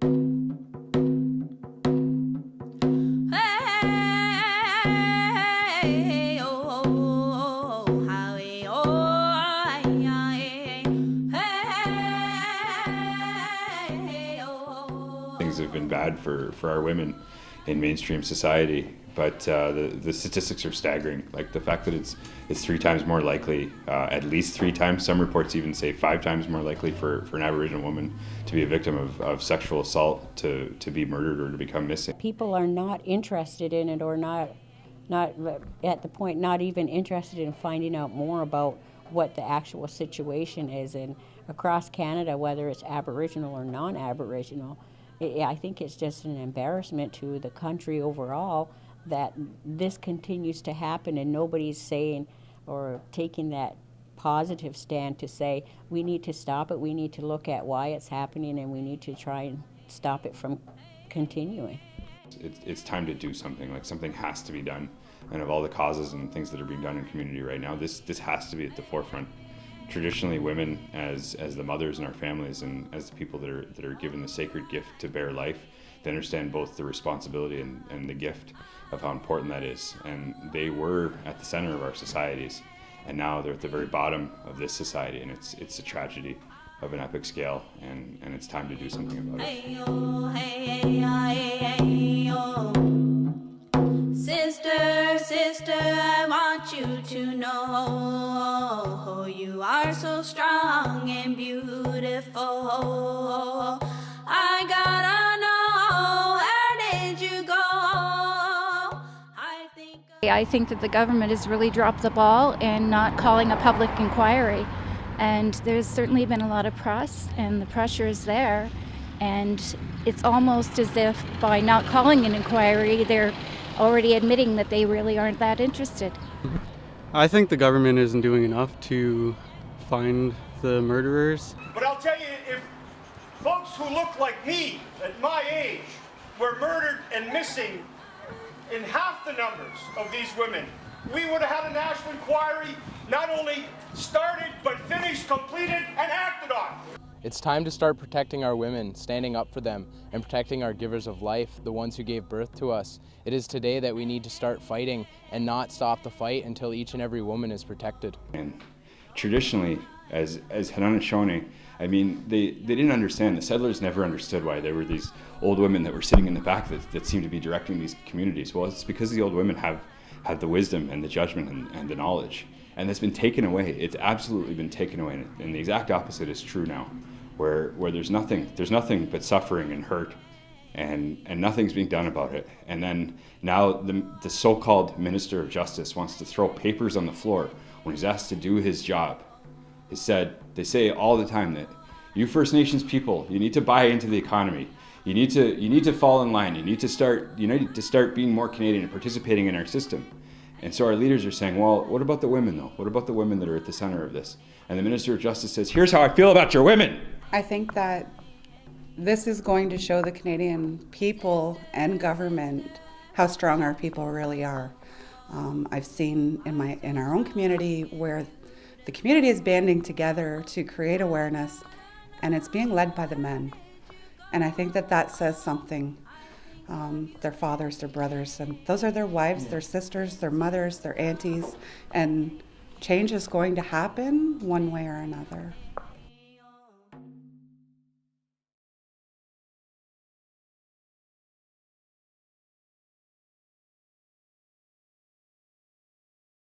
Things have been bad for our women in mainstream society, but the statistics are staggering. Like the fact that it's 3 times more likely, at least 3 times, some reports even say 5 times more likely for an Aboriginal woman to be a victim of sexual assault, to be murdered or to become missing. People are not interested in it, or not at the point, not even interested in finding out more about what the actual situation is. And across Canada, whether it's Aboriginal or non-Aboriginal, I think it's just an embarrassment to the country overall that this continues to happen, and nobody's saying or taking that positive stand to say we need to stop it, we need to look at why it's happening, and we need to try and stop it from continuing. It's time to do something. Like, something has to be done, and of all the causes and things that are being done in community right now, this has to be at the forefront. Traditionally, women, as the mothers in our families and as the people that are given the sacred gift to bear life, they understand both the responsibility and the gift of how important that is. And they were at the center of our societies, and now they're at the very bottom of this society, and it's a tragedy of an epic scale, and it's time to do something about it. Sister, I want you to know you are so strong and beautiful. I gotta know, where did you go? I think that the government has really dropped the ball in not calling a public inquiry. And there's certainly been a lot of press, and the pressure is there. And it's almost as if by not calling an inquiry, they're already admitting that they really aren't that interested. I think the government isn't doing enough to find the murderers. But I'll tell you, if folks who look like me at my age were murdered and missing in half the numbers of these women, we would have had a national inquiry not only started, but finished, completed, and acted on. It's time to start protecting our women, standing up for them, and protecting our givers of life, the ones who gave birth to us. It is today that we need to start fighting and not stop the fight until each and every woman is protected. And traditionally, as Haudenosaunee, I mean, they didn't understand. The settlers never understood why there were these old women that were sitting in the back that seemed to be directing these communities. Well, it's because the old women have the wisdom and the judgment and the knowledge. And that's been taken away. It's absolutely been taken away. And the exact opposite is true now, where there's nothing but suffering and hurt, and nothing's being done about it. And then now the so-called Minister of Justice wants to throw papers on the floor when he's asked to do his job. They say all the time that you First Nations people, you need to buy into the economy. You need to fall in line. You need to start being more Canadian and participating in our system. And so our leaders are saying, well, what about the women though? What about the women that are at the center of this? And the Minister of Justice says, here's how I feel about your women. I think that this is going to show the Canadian people and government how strong our people really are. I've seen in our own community where the community is banding together to create awareness, and it's being led by the men. And I think that says something. Their fathers, their brothers, and those are their wives, their sisters, their mothers, their aunties, and change is going to happen one way or another.